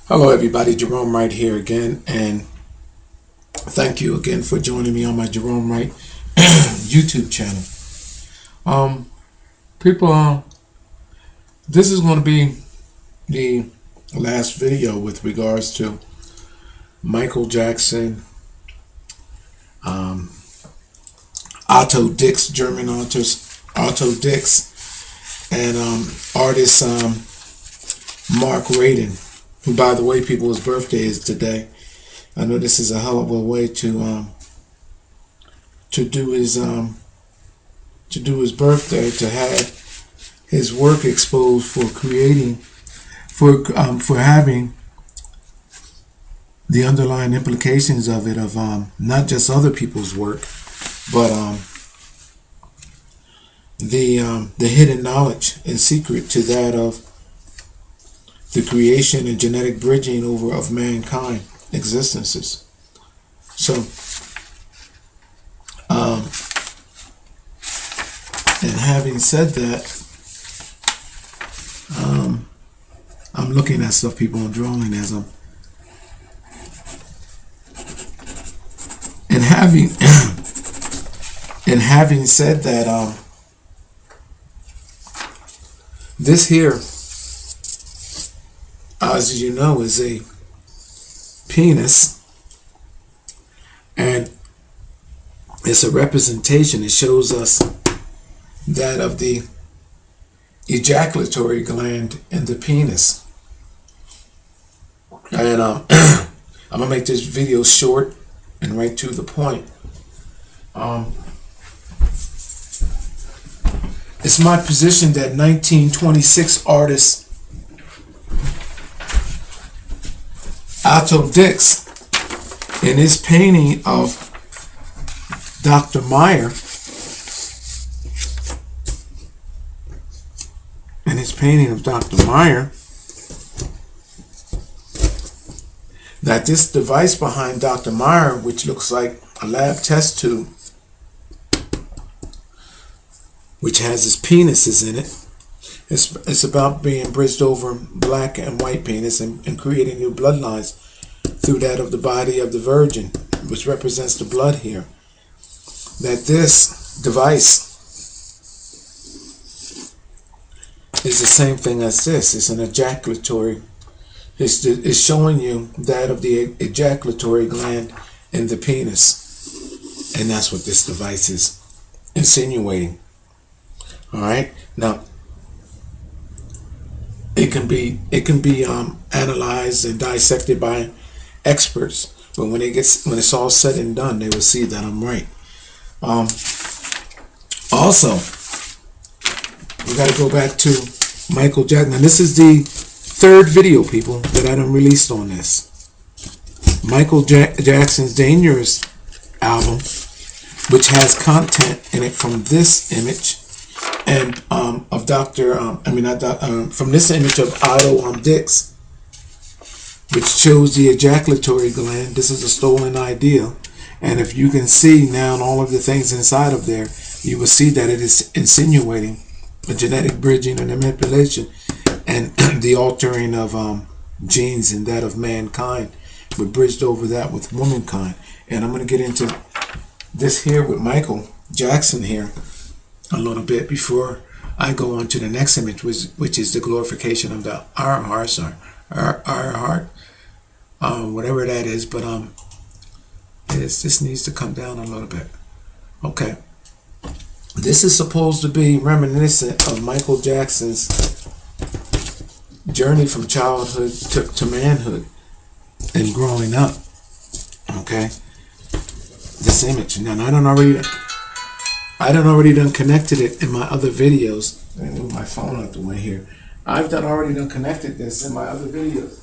Hello everybody, Gerone Wright here again, and thank you again for joining me on my Gerone Wright YouTube channel. People, this is going to be the last video with regards to Micheal Jackson, Otto Dix, German artist Otto Dix, and artist Mark Ryden, who, by the way, people, his birthday is today. I know this is a hell of a way to do his birthday, to have his work exposed for creating, for having the underlying implications of it, of not just other people's work, but the hidden knowledge and secret to that of the creation and genetic bridging over of mankind existences. So, and having said that, I'm looking at stuff, people, and drawing as I'm, and having and having said that, this here, as you know, is a penis, and it's a representation. It shows us that of the ejaculatory gland in the penis. And I'm gonna make this video short and right to the point. It's my position that 1926 artist Otto Dix, in his painting of Dr. Meyer, that this device behind Dr. Meyer, which looks like a lab test tube, which has his penises in it, it's about being bridged over black and white penis and creating new bloodlines through that of the body of the Virgin, which represents the blood here. That this device is the same thing as this. It's an ejaculatory. It's showing you that of the ejaculatory gland in the penis, and that's what this device is insinuating. All right, now. It can be analyzed and dissected by experts, but when it's all said and done, they will see that I'm right. Also, we got to go back to Micheal Jackson. Now, this is the third video, people, that I done released on this. Micheal Jacksons Dangerous album, which has content in it from this image. And of from this image of Otto Dix, which shows the ejaculatory gland. This is a stolen idea, and if you can see now all of the things inside of there, you will see that it is insinuating a genetic bridging and manipulation, and the altering of genes and that of mankind. We bridged over that with womankind, and I'm going to get into this here with Micheal Jackson here a little bit before I go on to the next image, which is the glorification of the our heart, whatever that is. But this needs to come down a little bit. Okay, this is supposed to be reminiscent of Micheal Jackson's journey from childhood to manhood and growing up. Okay, this image. Now I done already connected it in my other videos. Let me move my phone out the way here. I've already connected this in my other videos.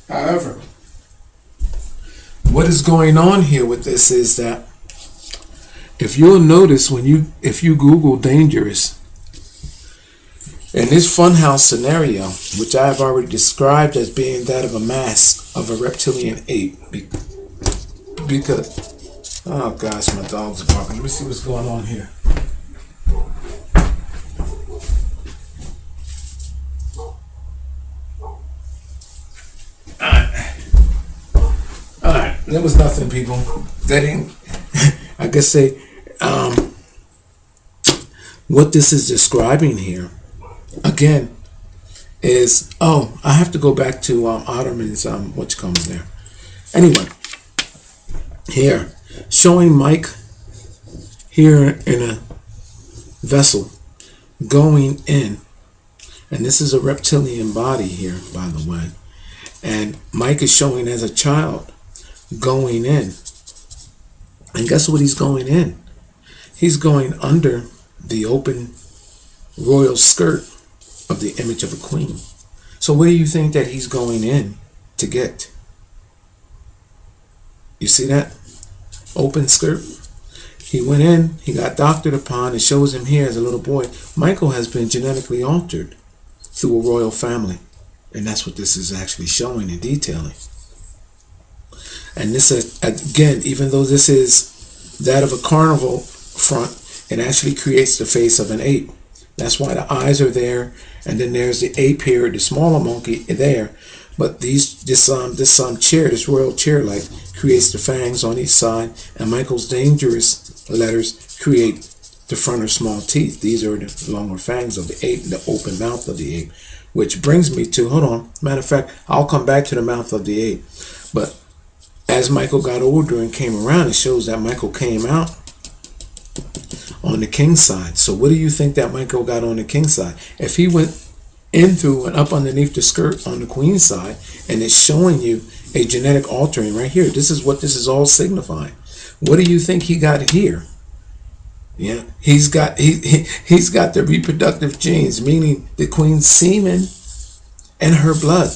However, what is going on here with this is that if you'll notice, if you Google Dangerous, in this funhouse scenario, which I have already described as being that of a mask of a reptilian ape, because oh gosh, my dogs are barking. Let me see what's going on here. There was nothing, people. They didn't. I guess they. What this is describing here, again, is I have to go back to Ottoman's what you call it there. Anyway, here showing Mike here in a vessel going in, and this is a reptilian body here, by the way, and Mike is showing as a child going in, and guess what he's going in? He's going under the open royal skirt of the image of a queen. So where do you think that he's going in to get? You see that? Open skirt. He went in, he got doctored upon. It shows him here as a little boy. Micheal has been genetically altered through a royal family. And that's what this is actually showing and detailing. And this, again, even though this is that of a carnival front, it actually creates the face of an ape. That's why the eyes are there. And then there's the ape here, the smaller monkey there. But this chair, this royal chair, like, creates the fangs on each side. And Micheal's dangerous letters create the front or small teeth. These are the longer fangs of the ape, the open mouth of the ape. Which brings me to, hold on, matter of fact, I'll come back to the mouth of the ape. But as Micheal got older and came around, it shows that Micheal came out on the king side. So what do you think that Micheal got on the king side? If he went in through and up underneath the skirt on the queen side, and it's showing you a genetic altering right here. This is what this is all signifying. What do you think he got here? Yeah, he's got the reproductive genes, meaning the queen's semen and her blood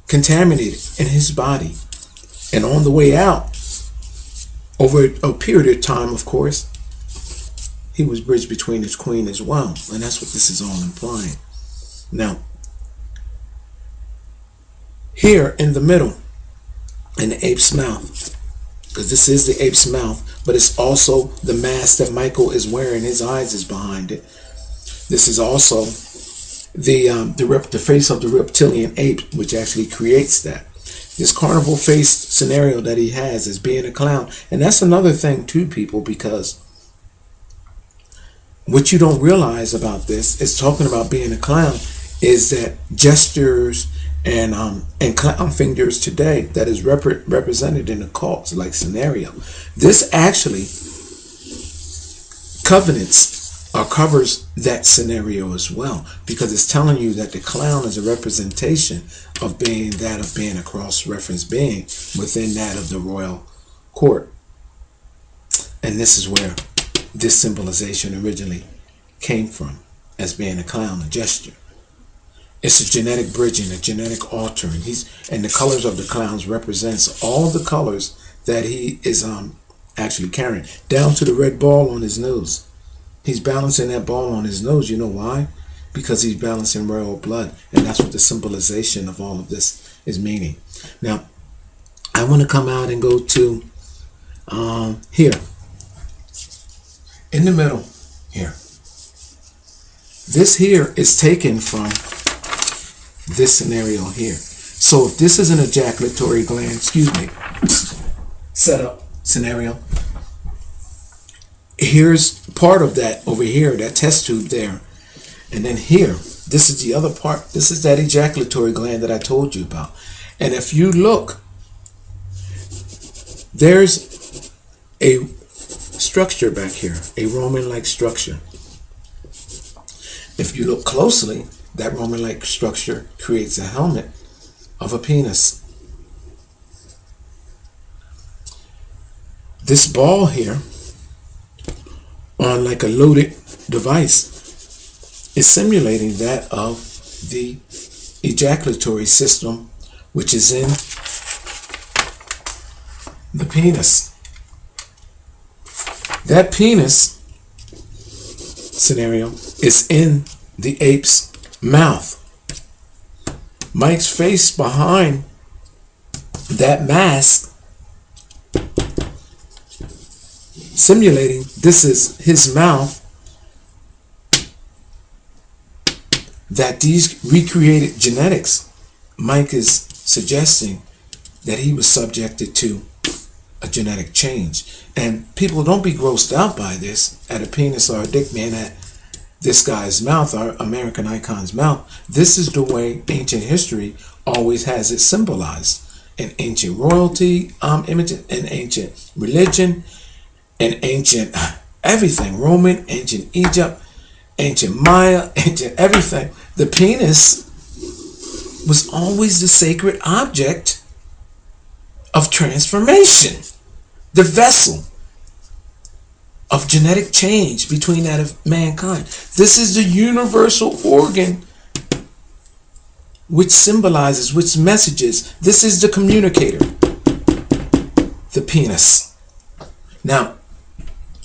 contaminated in his body. And on the way out, over a period of time, of course, he was bridged between his queen as well. And that's what this is all implying. Now, here in the middle, in the ape's mouth, because this is the ape's mouth, but it's also the mask that Micheal is wearing. His eyes is behind it. This is also the face of the reptilian ape, which actually creates that. This carnival face scenario that he has is being a clown. And that's another thing too, people, because what you don't realize about this is talking about being a clown is that gestures and clown fingers today that is represented in the cults like scenario. This actually covenants or covers that scenario as well, because it's telling you that the clown is a representation of being a cross-reference being within that of the royal court. And this is where this symbolization originally came from, as being a clown, a gesture. It's a genetic bridging, a genetic altering. And the colors of the clowns represents all the colors that he is actually carrying, down to the red ball on his nose. He's balancing that ball on his nose. You know why? Because he's balancing royal blood. And that's what the symbolization of all of this is meaning. Now, I want to come out and go to here. In the middle here. This here is taken from this scenario here. So if this is an ejaculatory gland, setup scenario, here's part of that over here, that test tube there. And then here, this is the other part. This is that ejaculatory gland that I told you about. And if you look, there's a structure back here, a Roman-like structure. If you look closely, that Roman-like structure creates a helmet of a penis. This ball here, on like a loaded device, is simulating that of the ejaculatory system, which is in the penis. That penis scenario is in the ape's mouth. Mike's face behind that mask, simulating this is his mouth, that these recreated genetics, Mike is suggesting that he was subjected to a genetic change. And people, don't be grossed out by this, at a penis or a dick, man, at this guy's mouth, our American icon's mouth. This is the way ancient history always has it symbolized. An ancient royalty image, an ancient religion, an ancient everything. Roman, ancient Egypt, ancient Maya, ancient everything. The penis was always the sacred object of transformation. The vessel of genetic change between that of mankind. This is the universal organ which symbolizes, which messages. This is the communicator, the penis. Now,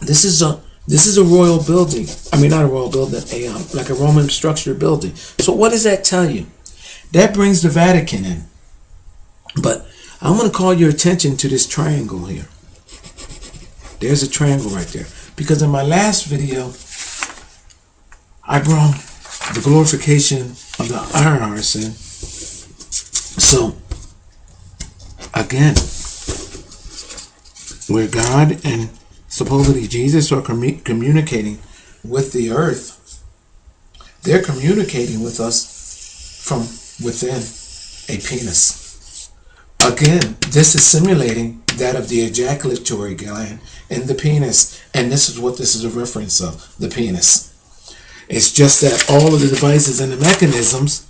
this is a royal building. I mean, not a royal building, like a Roman structured building. So what does that tell you? That brings the Vatican in. But I'm going to call your attention to this triangle here. There's a triangle right there. Because in my last video, I brought the glorification of the iron hearts in. So, again, where God and supposedly Jesus are communicating with the earth, they're communicating with us from within a penis. Again, this is simulating that of the ejaculatory gland in the penis, and this is what this is a reference of, the penis. It's just that all of the devices and the mechanisms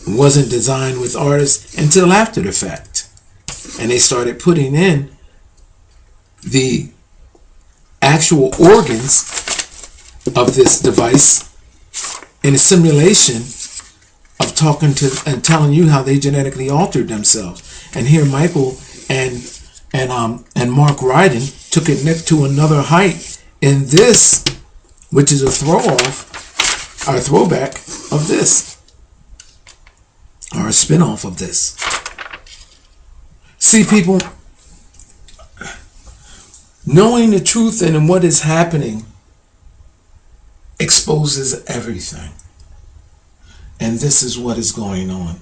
wasn't designed with artists until after the fact, and they started putting in the actual organs of this device in a simulation of talking to and telling you how they genetically altered themselves. And here Micheal and Mark Ryden took it to another height in this, which is a throw-off, or a throwback of this, or a spin-off of this. See, people, knowing the truth and what is happening exposes everything. And this is what is going on.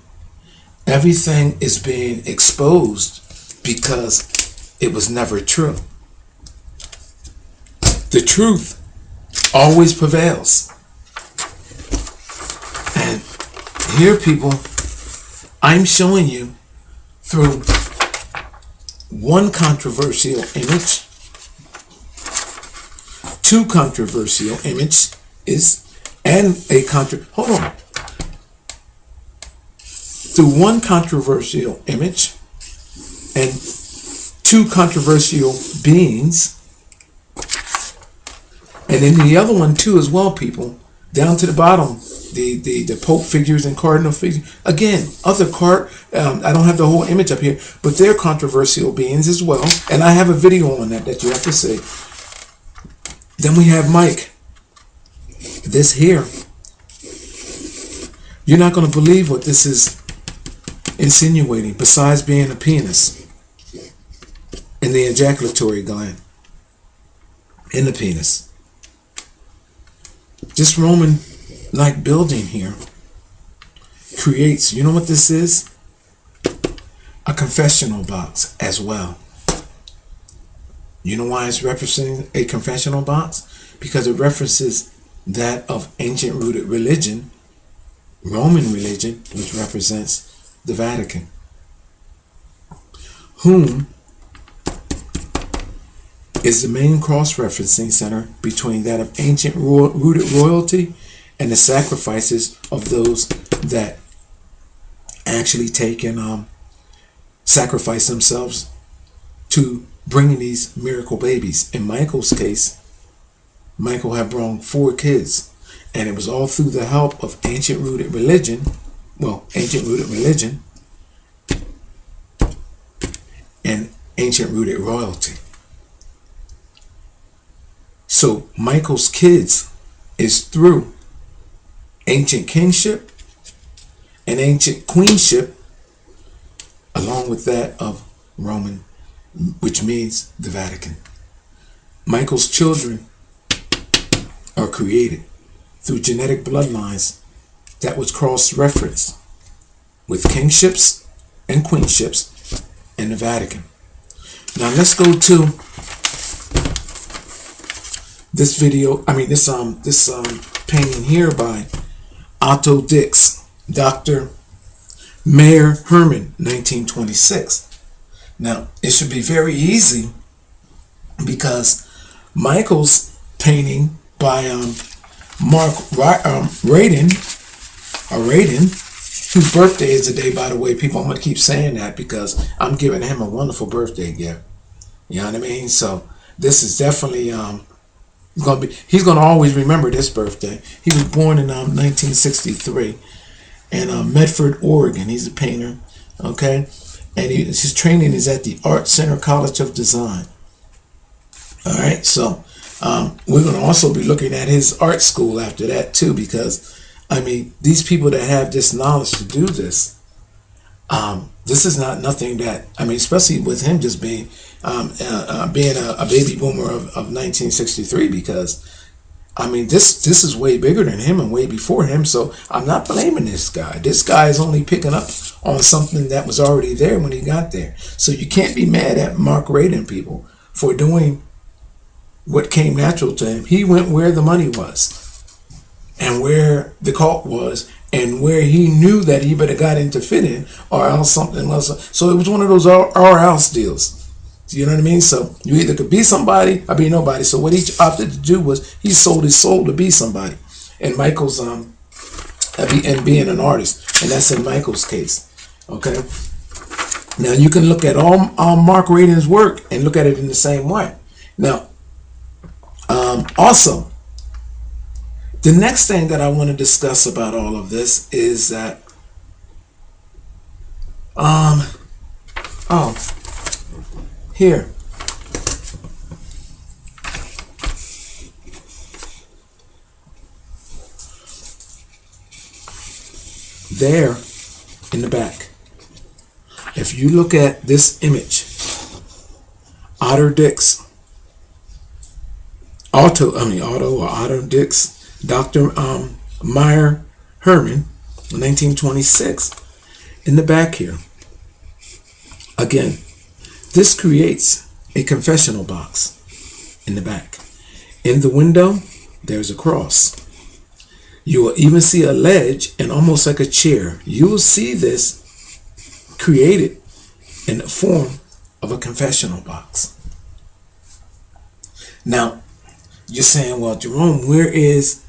Everything is being exposed because it was never true. The truth always prevails. And here, people, I'm showing you through one controversial image, two controversial images, and a hold on. Through one controversial image and two controversial beings, and then the other one too as well, people, down to the bottom, the Pope figures and Cardinal figures. Again, other I don't have the whole image up here, but they're controversial beings as well, and I have a video on that you have to see. Then we have Mike. This here, you're not going to believe what this is insinuating, besides being a penis in the ejaculatory gland in the penis. This Roman-like building here creates, you know what this is? A confessional box as well. You know why it's referencing a confessional box? Because it references that of ancient rooted religion, Roman religion, which represents the Vatican, whom is the main cross-referencing center between that of ancient rooted royalty and the sacrifices of those that actually take and sacrifice themselves to bringing these miracle babies. In Micheal's case, Micheal had brought 4 kids, and it was all through the help of ancient rooted religion, and ancient rooted royalty. So Micheal's kids is through ancient kingship and ancient queenship, along with that of Roman, which means the Vatican. Micheal's children are created through genetic bloodlines that was cross-referenced with kingships and queenships in the Vatican. Now let's go to this video. I mean this painting here by Otto Dix, Dr. Mayer Herman, 1926. Now it should be very easy because Michael's painting by Mark Ryden, whose birthday is today, by the way, people. I'm going to keep saying that because I'm giving him a wonderful birthday gift. You know what I mean? So this is definitely he's going to always remember this birthday. He was born in 1963 in Medford, Oregon. He's a painter, okay? And his training is at the Art Center College of Design. All right, so we're going to also be looking at his art school after that too, because I mean, these people that have this knowledge to do this, this is not nothing that, I mean, especially with him just being a baby boomer of 1963, because I mean, this is way bigger than him and way before him. So I'm not blaming this guy. This guy is only picking up on something that was already there when he got there. So you can't be mad at Mark Ryden, people, for doing what came natural to him. He went where the money was and where the cult was and where he knew that he better got in to fit in, or else something else. So it was one of those or else deals. You know what I mean? So you either could be somebody or be nobody. So what he opted to do was he sold his soul to be somebody. And Michael's and being an artist, and that's in Michael's case. Okay. Now you can look at all Mark Ryden's work and look at it in the same way. Now, also, the next thing that I want to discuss about all of this is that here. There in the back. If you look at this image, Otto Dix, Dr. Mayer Herman, 1926, in the back here. Again, this creates a confessional box in the back. In the window, there's a cross. You will even see a ledge and almost like a chair. You will see this created in the form of a confessional box. Now, you're saying, well, Gerone, where is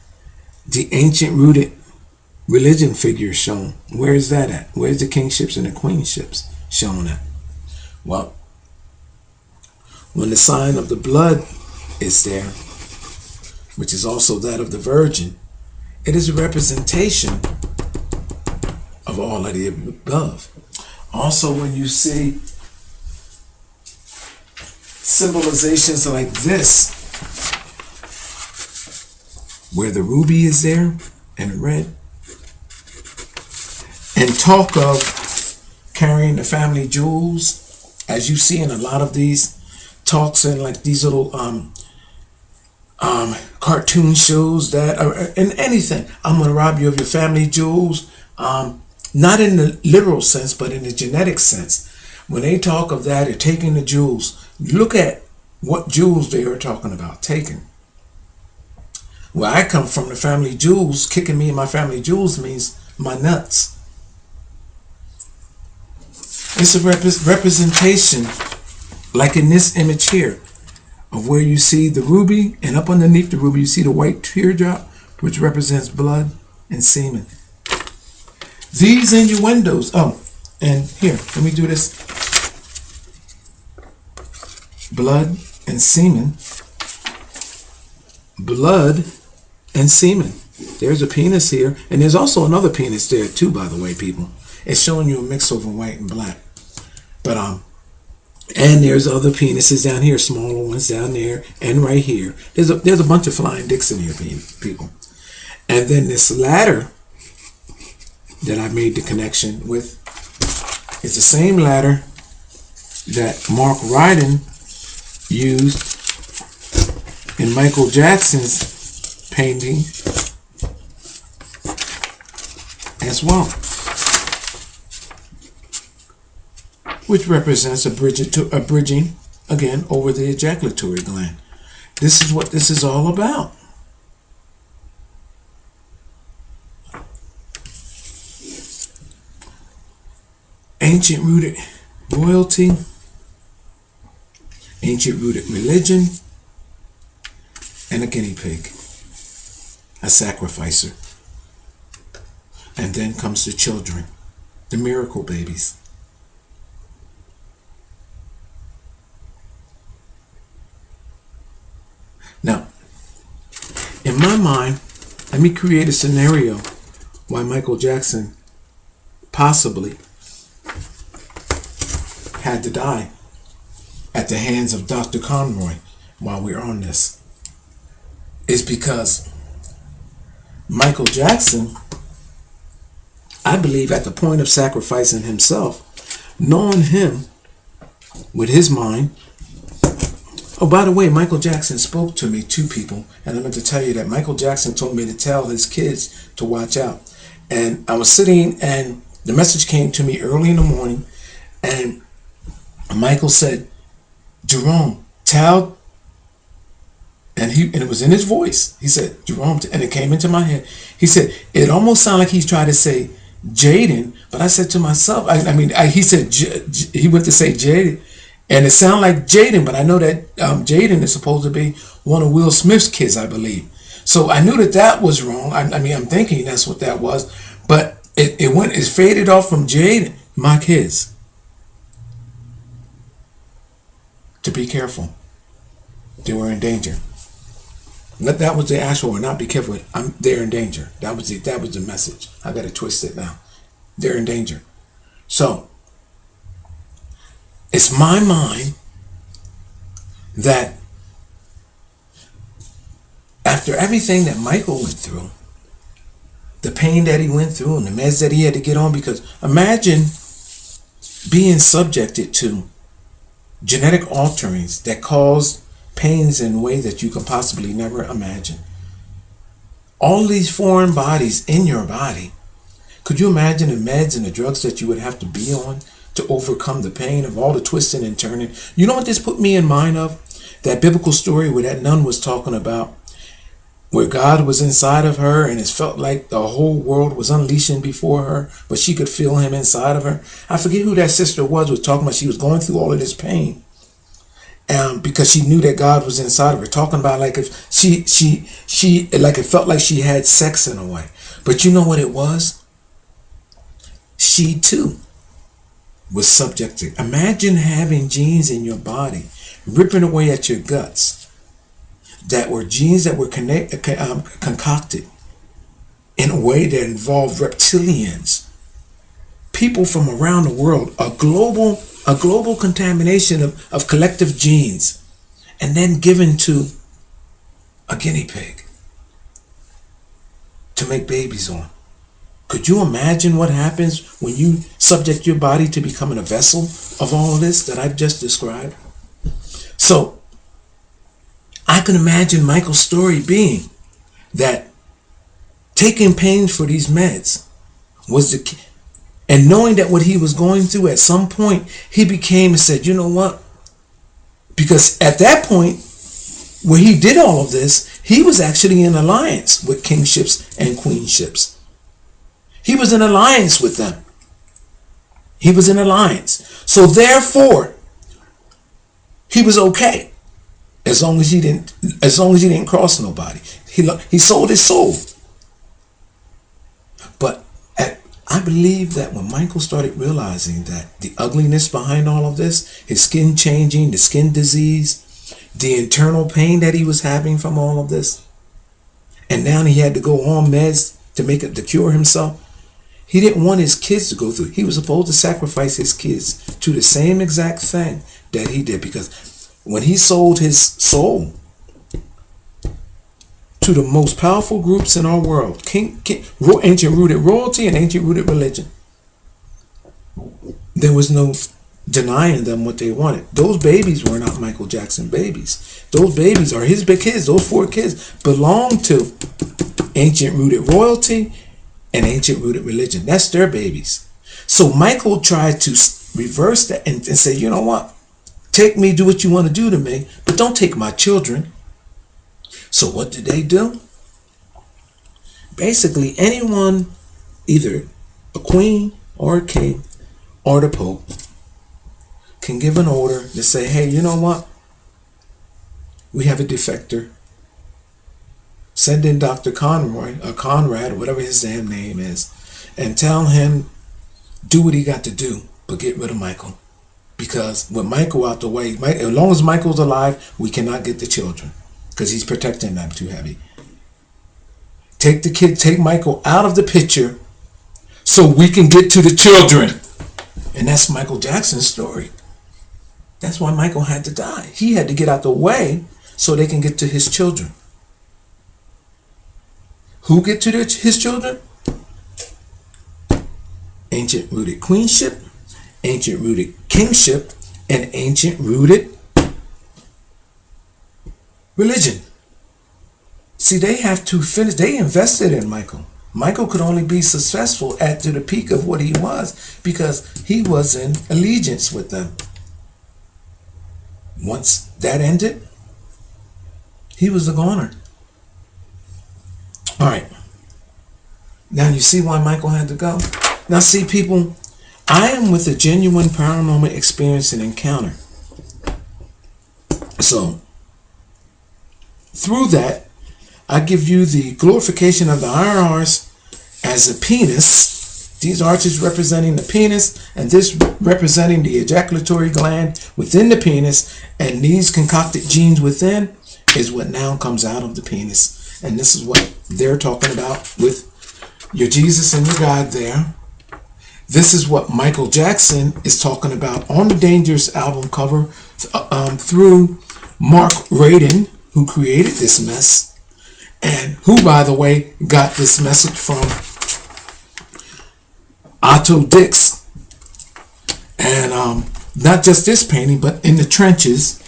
the ancient rooted religion figure shown? Where is that at? Where's the kingships and the queenships shown at? Well, when the sign of the blood is there, which is also that of the Virgin, it is a representation of all of the above. Also, when you see symbolizations like this, where the ruby is there and red, and talk of carrying the family jewels, as you see in a lot of these talks and like these little cartoon shows that in anything, I'm going to rob you of your family jewels, not in the literal sense but in the genetic sense. When they talk of that or taking the jewels, look at what jewels they are talking about taking. Where I come from, the family jewels, kicking me in my family jewels means my nuts. It's a representation, like in this image here, of where you see the ruby, and up underneath the ruby you see the white teardrop, which represents blood and semen. These innuendos, and here, let me do this. Blood and semen. Blood and semen. There's a penis here, and there's also another penis there too, by the way, people. It's showing you a mix over white and black. But and there's other penises down here, smaller ones down there, and right here. There's a bunch of flying dicks in here, people. And then this ladder that I made the connection with is the same ladder that Mark Ryden used in Micheal Jackson's painting as well. which represents a bridging, again, over the ejaculatory gland. This is what this is all about. Ancient rooted royalty, ancient rooted religion, and a guinea pig, a sacrificer. And then comes the children, the miracle babies. Now, in my mind, let me create a scenario why Micheal Jackson possibly had to die at the hands of Dr. Conroy while we're on this. Is because Micheal Jackson, I believe, at the point of sacrificing himself, knowing him with his mind. Oh, by the way, Micheal Jackson spoke to me, two people, and I meant to tell you that Micheal Jackson told me to tell his kids to watch out. And I was sitting, and the message came to me early in the morning, and Michael said, Gerone, tell, and it was in his voice. He said, Gerone, and it came into my head. He said, it almost sounded like he's trying to say Jaden, but I said to myself, he said, he went to say Jaden, and it sounded like Jaden, but I know that Jaden is supposed to be one of Will Smith's kids, I believe. So I knew that was wrong. I'm thinking that's what that was, but it faded off from Jaden, my kids. To be careful. They were in danger. That was the actual, or not be careful. They're in danger. That was the message. I got to twist it now. They're in danger. So it's my mind that after everything that Michael went through, the pain that he went through and the meds that he had to get on, because imagine being subjected to genetic alterings that cause pains in ways that you can possibly never imagine. All these foreign bodies in your body. Could you imagine the meds and the drugs that you would have to be on to overcome the pain of all the twisting and turning? You know what this put me in mind of? That biblical story where that nun was talking about, where God was inside of her and it felt like the whole world was unleashing before her, but she could feel him inside of her. I forget who that sister was talking about. She was going through all of this pain. Because she knew that God was inside of her, talking about like if she like it felt like she had sex in a way. But you know what it was? She too was subject to. Imagine having genes in your body ripping away at your guts. That were genes that were concocted in a way that involved reptilians, people from around the world, a global contamination of collective genes, and then given to a guinea pig to make babies on. Could you imagine what happens when you subject your body to becoming a vessel of all of this that I've just described? So I can imagine Michael's story being that taking pains for these meds was the key. And knowing that what he was going through, at some point, he became and said, you know what? Because at that point, where he did all of this, he was actually in alliance with kingships and queenships. He was in alliance with them. He was in alliance. So therefore, he was okay. As long as he didn't cross nobody. He sold his soul. But I believe that when Michael started realizing that the ugliness behind all of this, his skin changing, the skin disease, the internal pain that he was having from all of this, and now he had to go on meds to cure himself, he didn't want his kids to go through. He was supposed to sacrifice his kids to the same exact thing that he did, because when he sold his soul to the most powerful groups in our world, ancient rooted royalty and ancient rooted religion, there was no denying them what they wanted. Those babies were not Micheal Jackson babies. Those babies are his big kids. Those 4 kids belong to ancient rooted royalty and ancient rooted religion. That's their babies. So Michael tried to reverse that and say, you know what? Take me, do what you want to do to me, but don't take my children. So what did they do? Basically, anyone, either a queen or a king or the pope, can give an order to say, hey, you know what? We have a defector. Send in Dr. Conrad, or whatever his damn name is, and tell him, do what he got to do, but get rid of Micheal. Because with Micheal out the way, as long as Micheal's alive, we cannot get the children, because he's protecting them too heavy. Take Micheal out of the picture so we can get to the children. And that's Micheal Jackson's story. That's why Micheal had to die. He had to get out the way so they can get to his children. Who get to his children? Ancient rooted queenship, ancient rooted kingship, and ancient rooted religion. See, they have to finish. They invested in Micheal. Micheal could only be successful at to the peak of what he was because he was in allegiance with them. Once that ended, he was a goner. All right. Now you see why Micheal had to go? Now see, people, I am with a genuine paranormal experience and encounter. So, through that, I give you the glorification of the IRRs as a penis. These arches representing the penis, and this representing the ejaculatory gland within the penis, and these concocted genes within is what now comes out of the penis. And this is what they're talking about with your Jesus and your God there. This is what Micheal Jackson is talking about on the Dangerous album cover through Mark Ryden, who created this mess, and who, by the way, got this message from Otto Dix. And not just this painting, but in the trenches.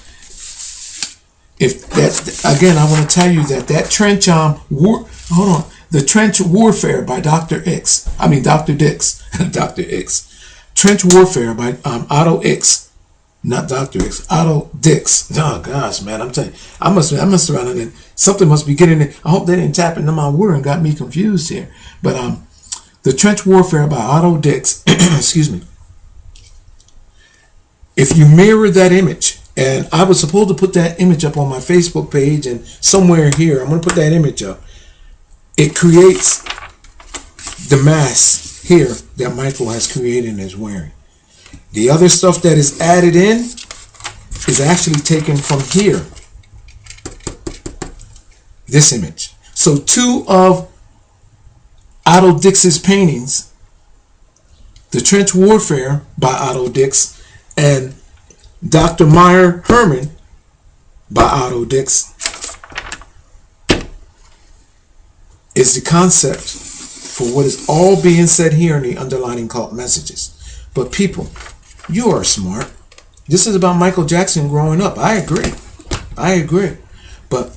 If that, again, I want to tell you that trench the trench warfare by Dr. Dix, Dr. X, trench warfare by Otto X, not Dr. X, Otto Dix. Oh gosh, man, I'm telling you, I must have run in. Something must be getting in. I hope they didn't tap into my word and got me confused here. But the trench warfare by Otto Dix, excuse me. If you mirror that image, and I was supposed to put that image up on my Facebook page, and somewhere here, I'm going to put that image up. It creates the mask here that Micheal has created and is wearing. The other stuff that is added in is actually taken from here. This image. So two of Otto Dix's paintings, The Trench Warfare by Otto Dix and Dr. Meyer Herman by Otto Dix, is the concept for what is all being said here in the underlining cult messages. But people, you are smart. This is about Micheal Jackson growing up. I agree. But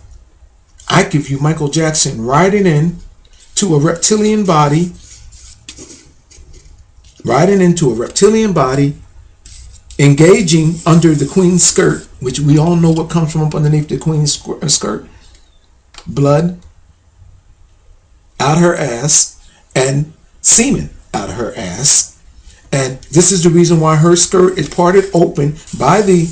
I give you Micheal Jackson riding in to a reptilian body, engaging under the queen's skirt, which we all know what comes from up underneath the queen's skirt. Blood out her ass and semen out her ass. And this is the reason why her skirt is parted open by the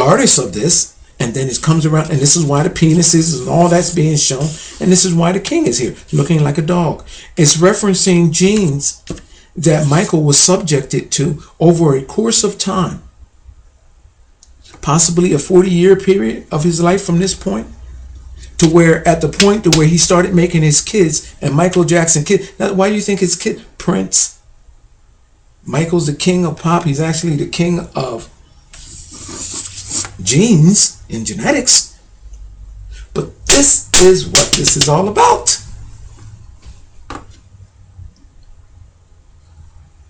artist of this. And then it comes around, and this is why the penis is and all that's being shown. And this is why the king is here, looking like a dog. It's referencing genes that Micheal was subjected to over a course of time. Possibly a 40-year period of his life from this point. To where, at the point to where he started making his kids, and Micheal Jackson kid. Now, why do you think his kid, Prince? Michael's the king of pop. He's actually the king of genes and genetics. But this is what this is all about.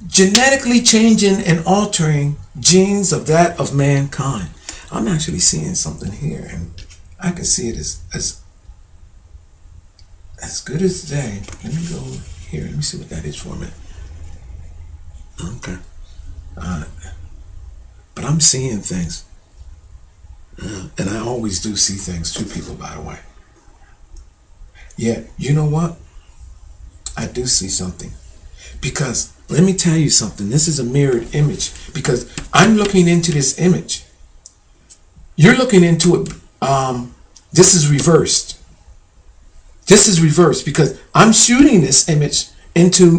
Genetically changing and altering genes of that of mankind. I'm actually seeing something here, and I can see it as good as today. Let me go here. Let me see what that is for a minute. Okay. But I'm seeing things. And I always do see things too, people, by the way. Yeah, you know what? I do see something. Because, let me tell you something. This is a mirrored image. Because I'm looking into this image. You're looking into it. This is reversed. This is reversed because I'm shooting this image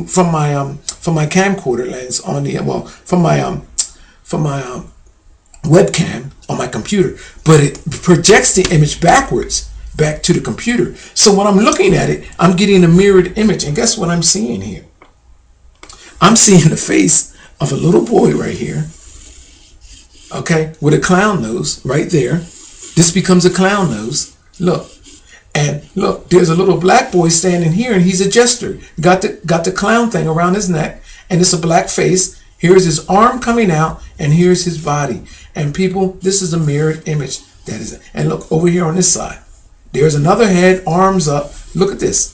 from my camcorder lens on the from my webcam on my computer, but it projects the image backwards back to the computer. So when I'm looking at it, I'm getting a mirrored image, and guess what I'm seeing here? I'm seeing the face of a little boy right here, okay, with a clown nose right there. This becomes a clown nose. Look. And look, there's a little black boy standing here, and he's a jester. Got the clown thing around his neck, and it's a black face. Here's his arm coming out, and here's his body. And people, this is a mirrored image. That is it. And look over here on this side. There's another head, arms up. Look at this.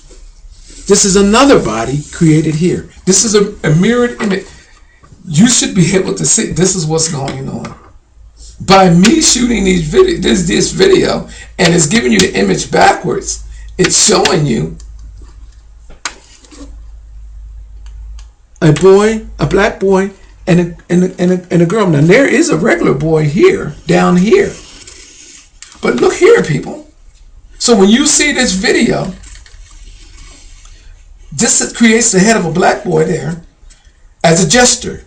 This is another body created here. This is a mirrored image. You should be able to see. This is what's going on. By me shooting this video, and it's giving you the image backwards, it's showing you a boy, a black boy, and a girl. Now there is a regular boy here, down here, but look here, people. So when you see this video, this creates the head of a black boy there as a jester.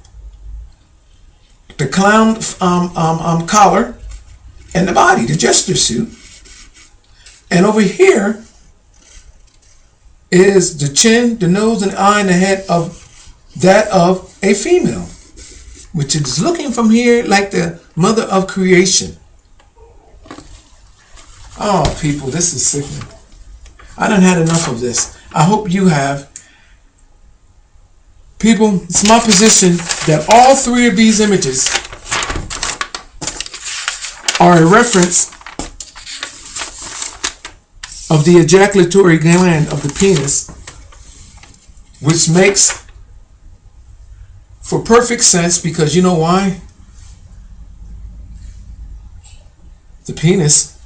The clown collar and the body, the jester suit. And over here is the chin, the nose, and the eye, and the head of that of a female, which is looking from here like the mother of creation. Oh, people, this is sickening. I done had enough of this. I hope you have. People, it's my position that all three of these images are a reference of the ejaculatory gland of the penis, which makes for perfect sense because you know why? The penis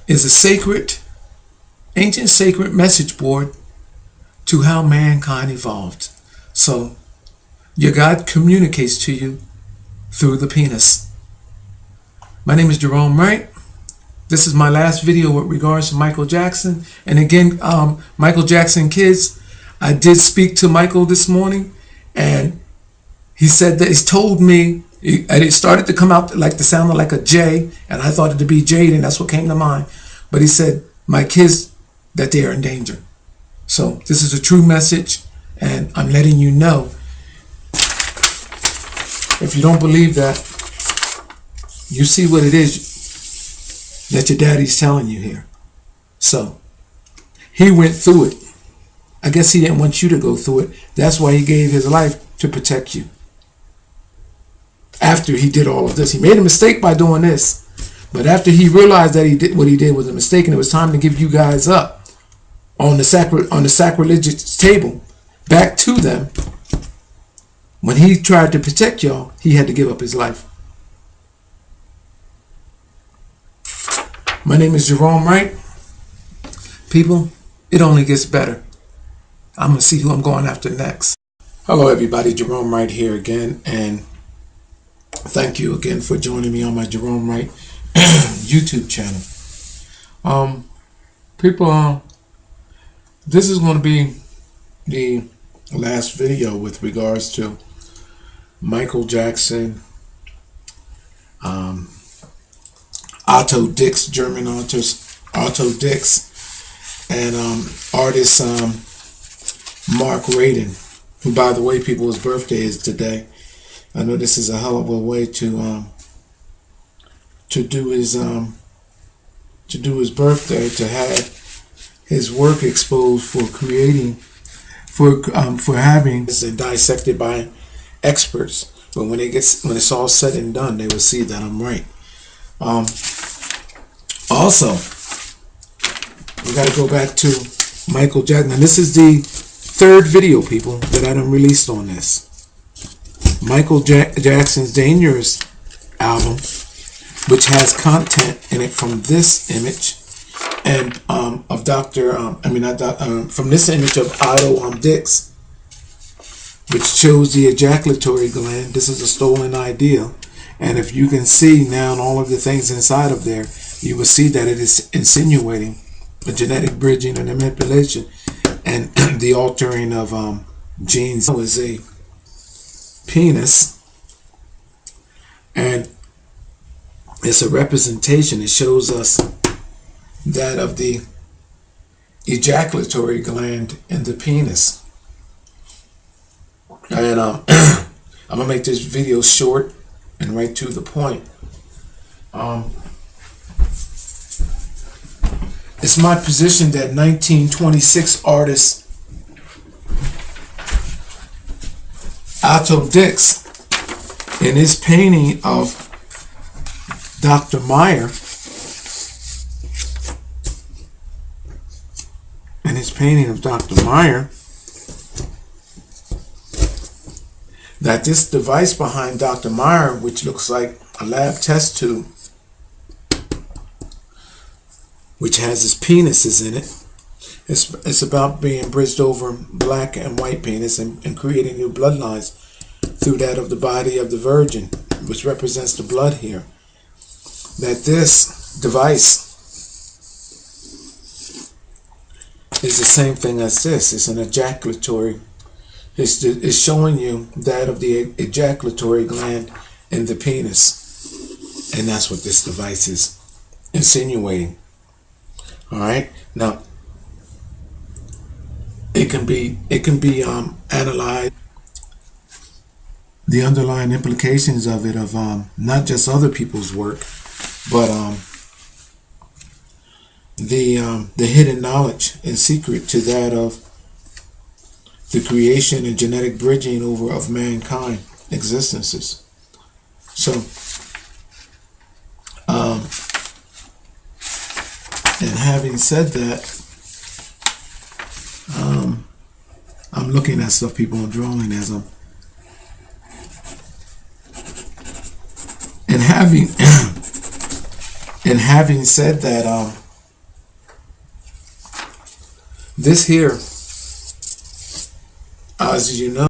is a sacred, ancient sacred message board to how mankind evolved. So, your God communicates to you through the penis. My name is Gerone Wright. This is my last video with regards to Micheal Jackson. And again, Micheal Jackson kids, I did speak to Micheal this morning, and he said that he's told me, and it started to come out like the sound like a J, and I thought it to be Jade, and that's what came to mind. But he said, my kids, that they are in danger. So this is a true message. And I'm letting you know, if you don't believe that, you see what it is that your daddy's telling you here. So, he went through it. I guess he didn't want you to go through it. That's why he gave his life to protect you. After he did all of this, he made a mistake by doing this. But after he realized that what he did was a mistake, and it was time to give you guys up on the sacrilegious table, back to them, when he tried to protect y'all, he had to give up his life. My name is Gerone Wright. People, it only gets better. I'm going to see who I'm going after next. Hello everybody, Gerone Wright here again, and thank you again for joining me on my Gerone Wright YouTube channel. People, this is going to be the last video with regards to Micheal Jackson, Otto Dix, German artist Otto Dix, and artist Mark Ryden, who, by the way, people, his birthday is today. I know this is a hell of a way to do his birthday, to have his work exposed for creating, for having this dissected by experts. But when it's all said and done, they will see that I'm right. Also, we got to go back to Micheal Jackson. Now, this is the third video, people, that I done released on this. Micheal Jacksons Dangerous album, which has content in it from this image and of Dr. from this image of Otto Dix, which shows the ejaculatory gland. This is a stolen idea, and if you can see now all of the things inside of there, you will see that it is insinuating a genetic bridging and a manipulation and the altering of genes. It was a penis, and it's a representation. It shows us that of the ejaculatory gland in the penis. And I'm gonna make this video short and right to the point. It's my position that 1926 artist Otto Dix, in his painting of Dr. Meyer, that this device behind Dr. Meyer, which looks like a lab test tube, which has his penises in it, it's about being bridged over black and white penis and creating new bloodlines through that of the body of the Virgin, which represents the blood here. That this device is the same thing as this. It's an ejaculatory. It's showing you that of the ejaculatory gland in the penis, and that's what this device is insinuating. All right. Now, it can be analyzed. The underlying implications of it, of not just other people's work, but the hidden knowledge and secret to that of the creation and genetic bridging over of mankind existences. So, and having said that, I'm looking at stuff people are drawing as I'm, and having said that, this here, as you know,